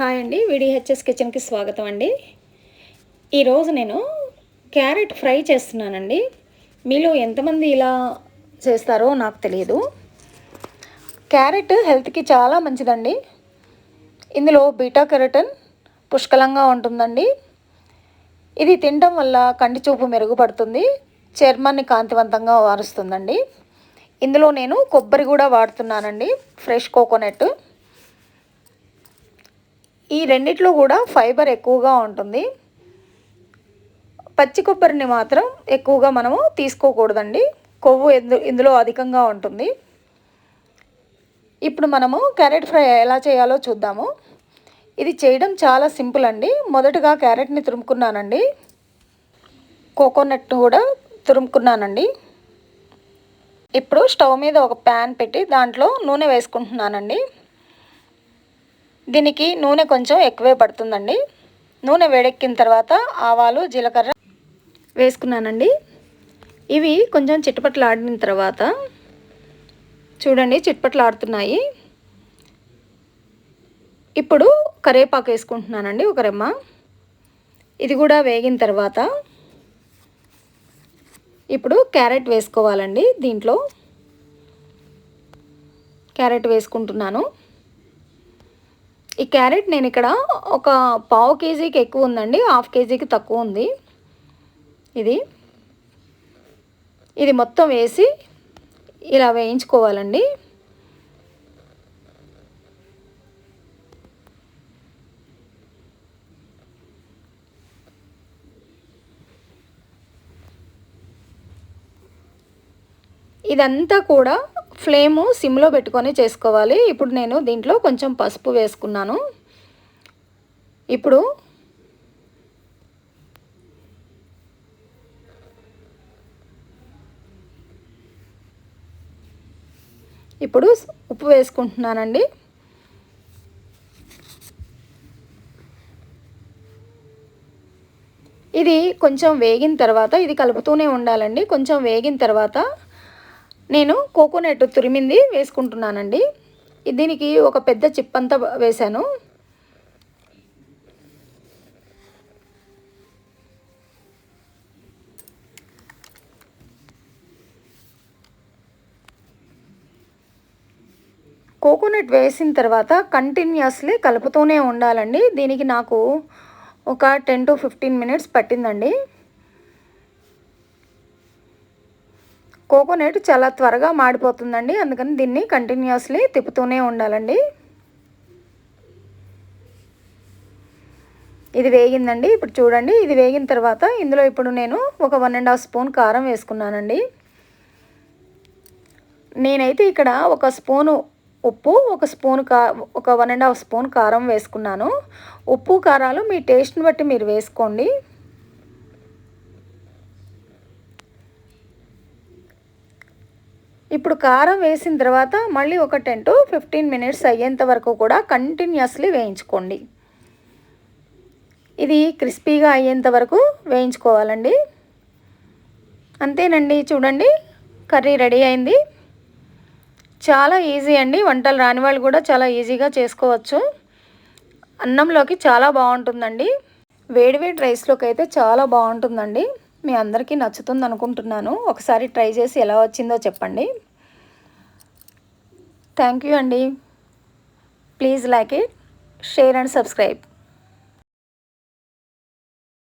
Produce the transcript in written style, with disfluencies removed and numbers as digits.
Hi అండి, విడిహెచ్ఎస్ కిచెన్కి స్వాగతం అండి. ఈరోజు నేను క్యారెట్ ఫ్రై చేస్తున్నానండి. మీలో ఎంతమంది ఇలా చేస్తారో నాకు తెలియదు. క్యారెట్ హెల్త్కి చాలా మంచిదండి. ఇందులో బీటా కెరటిన్ పుష్కలంగా ఉంటుందండి. ఇది తినడం వల్ల కంటి చూపు మెరుగుపడుతుంది, చర్మాన్ని కాంతివంతంగా మారుస్తుందండి. ఇందులో నేను కొబ్బరి కూడా వాడుతున్నానండి, ఫ్రెష్ కోకోనట్. ఈ రెండిట్లో కూడా ఫైబర్ ఎక్కువగా ఉంటుంది. పచ్చి కొబ్బరిని మాత్రం ఎక్కువగా మనము తీసుకోకూడదండి, కొవ్వు ఇందులో అధికంగా ఉంటుంది. ఇప్పుడు మనము క్యారెట్ ఫ్రై ఎలా చేయాలో చూద్దాము. ఇది చేయడం చాలా సింపుల్ అండి. మొదటగా క్యారెట్ని తురుముకున్నానండి, కోకోనట్ కూడా తురుముకున్నానండి. ఇప్పుడు స్టవ్ మీద ఒక ప్యాన్ పెట్టి దాంట్లో నూనె వేసుకుంటున్నానండి. దీనికి నూనె కొంచెం ఎక్కువే పడుతుందండి. నూనె వేడెక్కిన తర్వాత ఆవాలు, జీలకర్ర వేసుకున్నానండి. ఇవి కొంచెం చిటపటలాడిన తర్వాత చూడండి, చిటపటలాడుతున్నాయి. ఇప్పుడు కరివేపాకు వేసుకుంటున్నానండి, ఒక రెమ్మ. ఇది కూడా వేగిన తర్వాత ఇప్పుడు క్యారెట్ వేసుకోవాలండి. దీంట్లో క్యారెట్ వేసుకుంటున్నాను. ఈ క్యారెట్ నేను ఇక్కడ ఒక పావు కేజీకి ఎక్కువ ఉందండి, హాఫ్ కేజీకి తక్కువ ఉంది. ఇది మొత్తం వేసి ఇలా వేయించుకోవాలండి. ఇదంతా కూడా ఫ్లేము సిమ్లో పెట్టుకొని చేసుకోవాలి. ఇప్పుడు నేను దీంట్లో కొంచెం పసుపు వేసుకున్నాను. ఇప్పుడు ఉప్పు వేసుకుంటున్నానండి. ఇది కొంచెం వేగిన తర్వాత ఇది కలుపుతూనే ఉండాలండి. కొంచెం వేగిన తర్వాత నేను కోకోనట్ తురిమింది వేసుకుంటున్నానండి. దీనికి ఒక పెద్ద చిప్పంతా వేశాను. కోకోనట్ వేసిన తర్వాత కంటిన్యూస్లీ కలుపుతూనే ఉండాలండి. దీనికి నాకు ఒక 10 to 15 minutes పట్టిందండి. కోకోనట్ చాలా త్వరగా మాడిపోతుందండి, అందుకని దీన్ని కంటిన్యూస్లీ తిప్పుతూనే ఉండాలండి. ఇది వేగిందండి. ఇప్పుడు చూడండి, ఇది వేగిన తర్వాత ఇందులో ఇప్పుడు నేను ఒక 1.5 స్పూన్ కారం వేసుకున్నానండి. నేనైతే ఇక్కడ ఒక స్పూను ఉప్పు, ఒక 1.5 స్పూన్ కారం వేసుకున్నాను. ఉప్పు కారాలు మీ టేస్ట్ని బట్టి మీరు వేసుకోండి. ఇప్పుడు కారం వేసిన తర్వాత మళ్ళీ ఒక 10 to 15 minutes అయ్యేంత వరకు కూడా కంటిన్యూస్లీ వేయించుకోండి. ఇది క్రిస్పీగా అయ్యేంత వరకు వేయించుకోవాలండి. అంతేనండి, చూడండి కర్రీ రెడీ అయింది. చాలా ఈజీ అండి, వంటలు రాని వాళ్ళు కూడా చాలా ఈజీగా చేసుకోవచ్చు. అన్నంలోకి చాలా బాగుంటుందండి, వేడివేడి రైస్లోకి అయితే చాలా బాగుంటుందండి. మీ అందరికీ నచ్చుతుంది అనుకుంటున్నాను. ఒకసారి ట్రై చేసి ఎలా వచ్చిందో చెప్పండి. థ్యాంక్ యూ అండి. Please like it, share and subscribe.